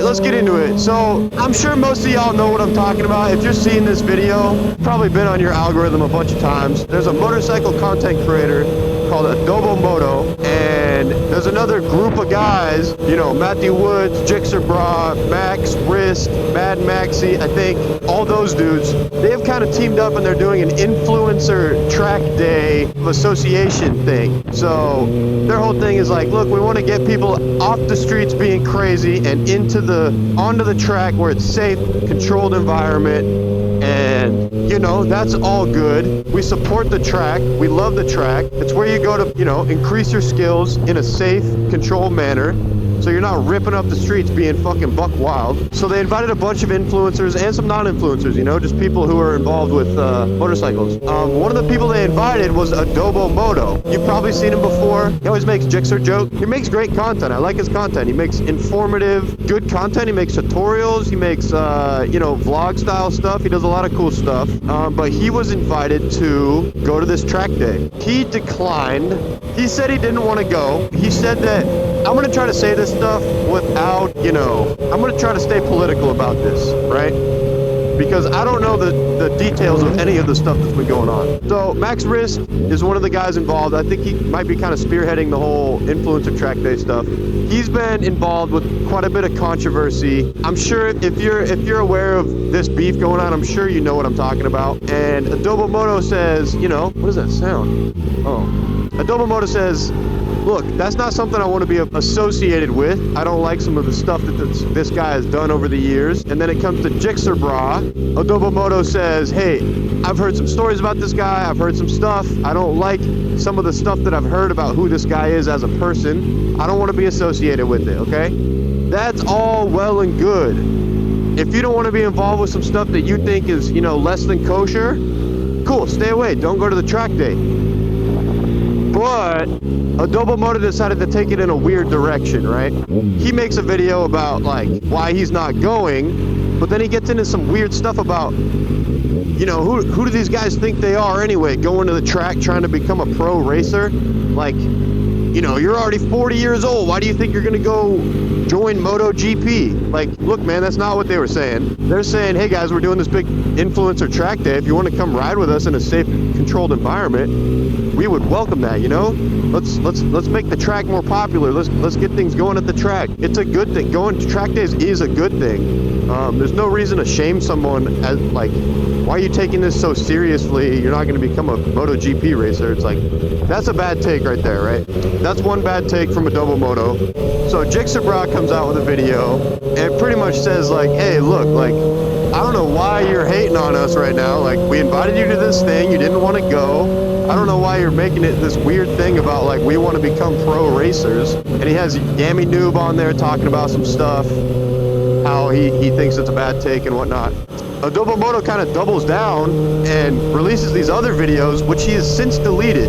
Let's get into it. So I'm sure most of y'all know what I'm talking about. If you're seeing this video, probably been on your algorithm a bunch of times. There's a motorcycle content creator called Adobo Moto, and there's another group of guys, you know, Matthew Woods, Gixxer, brah, maxwrist, Mad Maxi, I think, all those dudes. They have kind of teamed up and they're doing an influencer track day association thing. So their whole thing is like, look, we want to get people off the streets being crazy and onto the track where it's safe, controlled environment. And, you know, that's all good. We support the track. We love the track. It's where you go to, you know, increase your skills in a safe, controlled manner. So you're not ripping up the streets being fucking buck wild. So they invited a bunch of influencers and some non-influencers, you know, just people who are involved with motorcycles. One of the people they invited was Adobo Moto. You've probably seen him before. He always makes Gixxer jokes. He makes great content. I like his content. He makes informative, good content. He makes tutorials. He makes, you know, vlog style stuff. He does a lot of cool stuff. But he was invited to go to this track day. He declined. He said he didn't want to go. He said that, I'm going to try to say this stuff without, you know, I'm going to try to stay political about this, right? Because I don't know the details of any of the stuff that's been going on. So maxwrist is one of the guys involved. I think he might be kind of spearheading the whole influencer track day stuff. He's been involved with quite a bit of controversy. I'm sure if you're aware of this beef going on, I'm sure you know what I'm talking about. And Adobo Moto says, you know, what does that sound? Oh, Adobo Moto says, look, that's not something I want to be associated with. I don't like some of the stuff that this guy has done over the years. And then it comes to Gixxer, brah. Adobo Moto says, hey, I've heard some stories about this guy. I've heard some stuff. I don't like some of the stuff that I've heard about who this guy is as a person. I don't want to be associated with it, okay? That's all well and good. If you don't want to be involved with some stuff that you think is, you know, less than kosher, cool, stay away. Don't go to the track day. But Adobo Moto decided to take it in a weird direction, right? He makes a video about, like, why he's not going, but then he gets into some weird stuff about, you know, who do these guys think they are anyway, going to the track trying to become a pro racer? Like, you know, you're already 40 years old. Why do you think you're going to go join MotoGP? Like, look, man, that's not what they were saying. They're saying, hey, guys, we're doing this big influencer track day. If you want to come ride with us in a safe, controlled environment, we would welcome that, you know? Let's make the track more popular. Let's get things going at the track. It's a good thing. Going to track days is a good thing. There's no reason to shame someone as, like, why are you taking this so seriously? You're not going to become a MotoGP racer. It's like, that's a bad take right there, right? That's one bad take from Adobo Moto. So Gixxer, brah comes out with a video and pretty much says, like, hey, look, like, I don't know why you're hating on us right now. Like, we invited you to this thing. You didn't want to go. I don't know why you're making it this weird thing about, like, we want to become pro racers. And he has yammienoob on there talking about some stuff, how he thinks it's a bad take and whatnot. Adobo Moto kind of doubles down and releases these other videos, which he has since deleted.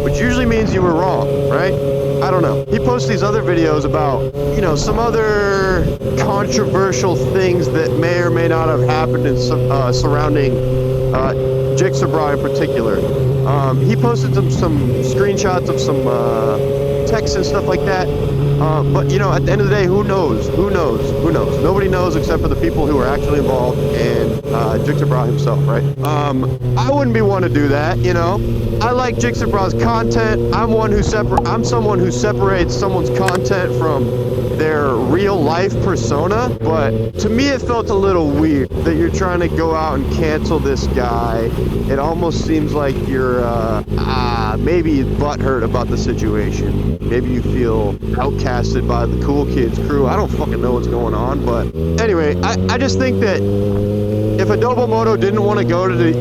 Which usually means you were wrong, right? I don't know. He posts these other videos about, you know, some other controversial things that may or may not have happened in surrounding Gixxer, brah in particular. He posted some screenshots of some text and stuff like that. But, you know, at the end of the day, who knows? Who knows? Who knows? Nobody knows except for the people who are actually involved and Gixxer, brah himself, right? I wouldn't be one to do that, you know? I like Gixxer, brah's content. I'm someone who separates someone's content from their real life persona, but to me it felt a little weird that you're trying to go out and cancel this guy. It almost seems like you're maybe butthurt about the situation. Maybe you feel outcasted by the cool kids crew. I don't fucking know what's going on, but anyway, I just think that if Adobo Moto didn't want to go to the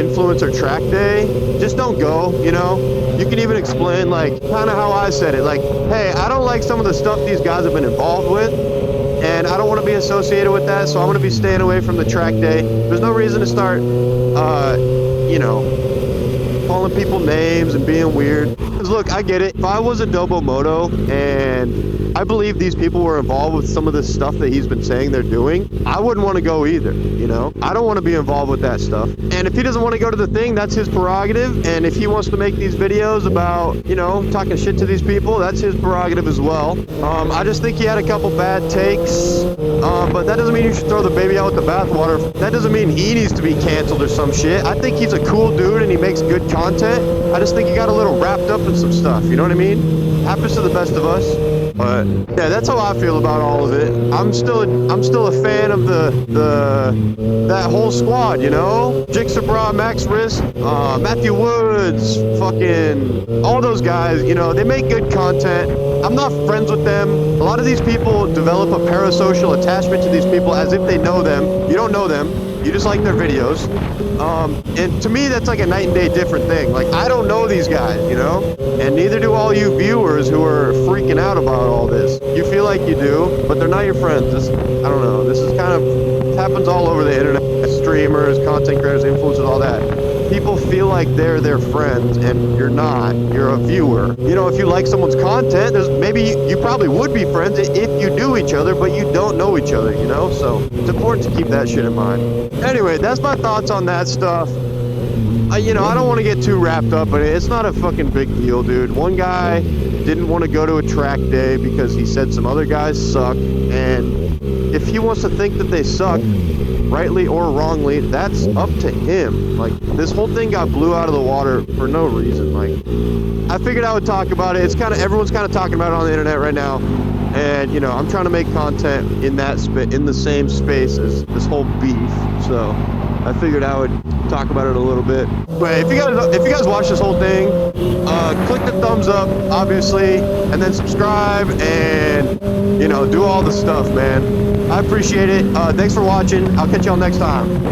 influencer track day, just don't go, you know? You can even explain, like, kind of how I said it, like, hey, I don't like some of the stuff these guys have been involved with, and I don't want to be associated with that, so I'm going to be staying away from the track day. There's no reason to start, you know, calling people names and being weird. Because look, I get it. If I was Adobo Moto and I believe these people were involved with some of this stuff that he's been saying they're doing, I wouldn't want to go either, you know? I don't want to be involved with that stuff. And if he doesn't want to go to the thing, that's his prerogative. And if he wants to make these videos about, you know, talking shit to these people, that's his prerogative as well. I just think he had a couple bad takes, but that doesn't mean you should throw the baby out with the bathwater. That doesn't mean he needs to be canceled or some shit. I think he's a cool dude and he makes good content. I just think he got a little wrapped up in some stuff, you know what I mean? Happens to the best of us. But yeah, that's how I feel about all of it. I'm still a fan of that whole squad, you know? Gixxer, brah, maxwrist, Matthew Woods, fucking all those guys, you know, they make good content. I'm not friends with them. A lot of these people develop a parasocial attachment to these people as if they know them. You don't know them. You just like their videos. And to me, that's like a night and day different thing. Like, I don't know these guys, you know? And neither do all you viewers who are freaking out about all this. You feel like you do, but they're not your friends. I don't know. This is kind of, it happens all over the internet. Streamers, content creators, influencers, all that. People feel like they're their friends, and you're not. You're a viewer. You know, if you like someone's content, maybe you probably would be friends if you knew each other, but you don't know each other, you know? So it's important to keep that shit in mind. Anyway, that's my thoughts on that stuff. You know, I don't want to get too wrapped up in it. It's not a fucking big deal, dude. One guy didn't want to go to a track day because he said some other guys suck, and if he wants to think that they suck, rightly or wrongly, that's up to him. Like, this whole thing got blew out of the water for no reason. Like, I figured I would talk about it. It's kind of, everyone's kind of talking about it on the internet right now, and you know, I'm trying to make content in that in the same space as this whole beef. So I figured I would talk about it a little bit. But if you guys watch this whole thing, click the thumbs up, obviously, and then subscribe, and you know, do all the stuff, man. I appreciate it. Thanks for watching. I'll catch y'all next time.